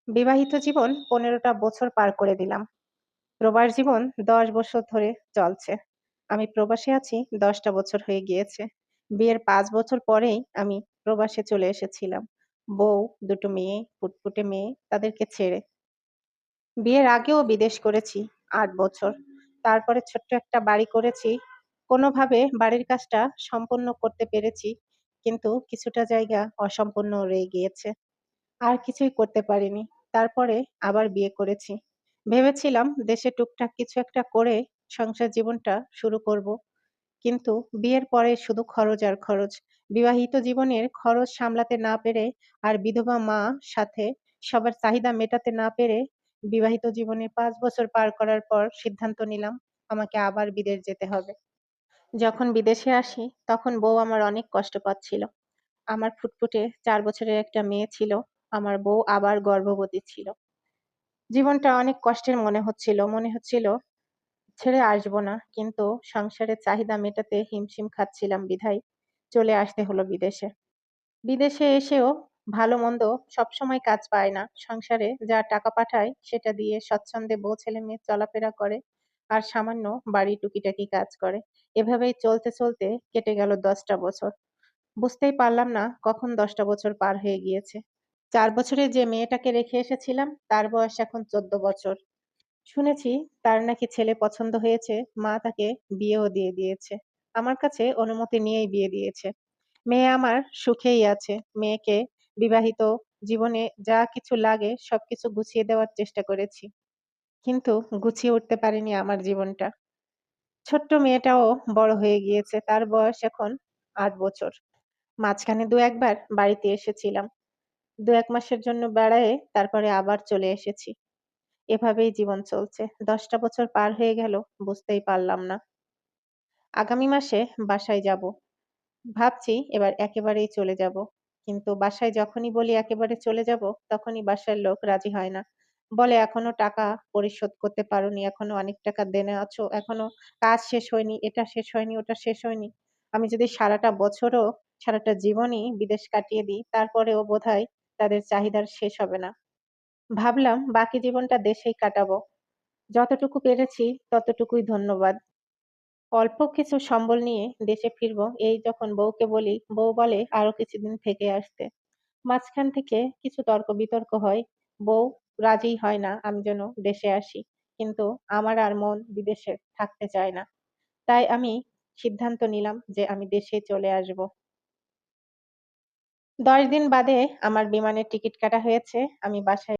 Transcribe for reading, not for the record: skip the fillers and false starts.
বিবাহিত জীবন ১৫টা বছর পার করে দিলাম। প্রবাস জীবন ১০ বছর ধরে চলছে। আমি প্রবাসে আছি ১০টা বছর হয়ে গিয়েছে। বিয়ের ৫ বছর পরেই আমি প্রবাসে চলে এসেছিলাম। বউ, ২ টো মেয়ে, ফুটফুটে মেয়ে তাদেরকে ছেড়ে। বিয়ের আগেও বিদেশ করেছি ৮ বছর। তারপরে ছোট্ট একটা বাড়ি করেছি। কোনোভাবে বাড়ির কাজটা সম্পন্ন করতে পেরেছি। কিন্তু কিছুটা জায়গা অসম্পূর্ণ রয়ে গিয়েছে। আর কিছুই করতে পারিনি। তারপরে আবার বিয়ে করেছি। ভেবেছিলাম দেশে টুকটাক কিছু একটা করে সংসার জীবনটা শুরু করব। কিন্তু বিয়ের পরে শুধু খরচ আর খরচ। বিবাহিত জীবনের খরচ সামলাতে না পেরে আর বিধবা মা সাথে সবার চাহিদা মেটাতে না পেরে বিবাহিত জীবনে ৫ বছর পার করার পর সিদ্ধান্ত নিলাম আমাকে আবার বিদেশ যেতে হবে। যখন বিদেশে আসি তখন বউ আমার অনেক কষ্ট পাচ্ছিল। আমার ফুটফুটে ৪ বছরের একটা মেয়ে ছিল। আমার বউ আবার গর্ভবতী ছিল। জীবনটা অনেক কষ্টের মনে হচ্ছিল। মনে হচ্ছিল ছেড়ে আসবো না। কিন্তু সংসারের চাহিদা মেটাতে হিমশিম খাচ্ছিলাম বিধায় চলে আসতে হলো বিদেশে। বিদেশে এসেও ভালো-মন্দ সবসময় কাজ পায় না। সংসারে যা টাকা পাঠায় সেটা দিয়ে স্বচ্ছন্দে বউ ছেলে-মেয়ে চলাফেরা করে আর সামান্য বাড়ির টুকিটাকি কাজ করে। এভাবেই চলতে, চলতে কেটে গেল ১০ টা বছর। বুঝতেই পারলাম না কখন ১০ টা বছর পার হয়ে গিয়েছে। ৪ বছরের যে মেয়েটাকে রেখে এসেছিলাম তার বয়স এখন ১৪ বছর। শুনেছি তার নাকি ছেলে পছন্দ হয়েছে, মা তাকে বিয়েও দিয়ে দিয়েছে। আমার কাছে অনুমতি নিয়েই বিয়ে দিয়েছে। মেয়ে আমার সুখেই আছে। মেয়েকে বিবাহিত জীবনে যা কিছু লাগে সবকিছু গুছিয়ে দেওয়ার চেষ্টা করেছি। কিন্তু গুছিয়ে উঠতে পারিনি আমার জীবনটা। ছোট্ট মেয়েটাও বড় হয়ে গিয়েছে। তার বয়স এখন ৮ বছর। মাঝখানে ২-১ বার বাড়িতে এসেছিলাম। ২-১ মাসের জন্য বেড়ায়ে তারপরে আবার চলে এসেছি। এভাবেই জীবন চলছে। ১০ টা বছর পার হয়ে গেল বুঝতেই পারলাম না। আগামী মাসে বাসায় যাব। ভাবছি এবার একেবারেই চলে যাব। কিন্তু বাসায় যখনই বলি একেবারে চলে যাব, তখনই বাসার লোক রাজি হয় না। বলে, "এখনো টাকা পরিশোধ করতে পারোনি, এখনো অনেক টাকা দেনা আছো, এখনো কাজ শেষ হয়নি, এটা শেষ হয়নি, ওটা শেষ হয়নি।" আমি যদি সারাটা বছরও, সারাটা জীবনই বিদেশ কাটিয়ে দিই, তারপরেও বোধহয় তাদের চাহিদার শেষ হবে না। ভাবলাম বাকি জীবনটা দেশেই কাটাবো। যতটুকু পেরেছি ততটুকুই ধন্যবাদ। অল্প কিছু সম্বল নিয়ে দেশে ফিরবো এই যখন বউকে বলি, বউ বলে আরো কিছুদিন থেকে আসতে। মাঝখান থেকে কিছু তর্ক-বিতর্ক হয়। বউ রাজিই হয় না আমি যেন দেশে আসি। কিন্তু আমার আর মন বিদেশে থাকতে চায় না। তাই আমি সিদ্ধান্ত নিলাম যে আমি দেশেই চলে আসবো। ১০ দিন বাদে আমার বিমানের টিকিট কাটা হয়েছে। আমি বাসায়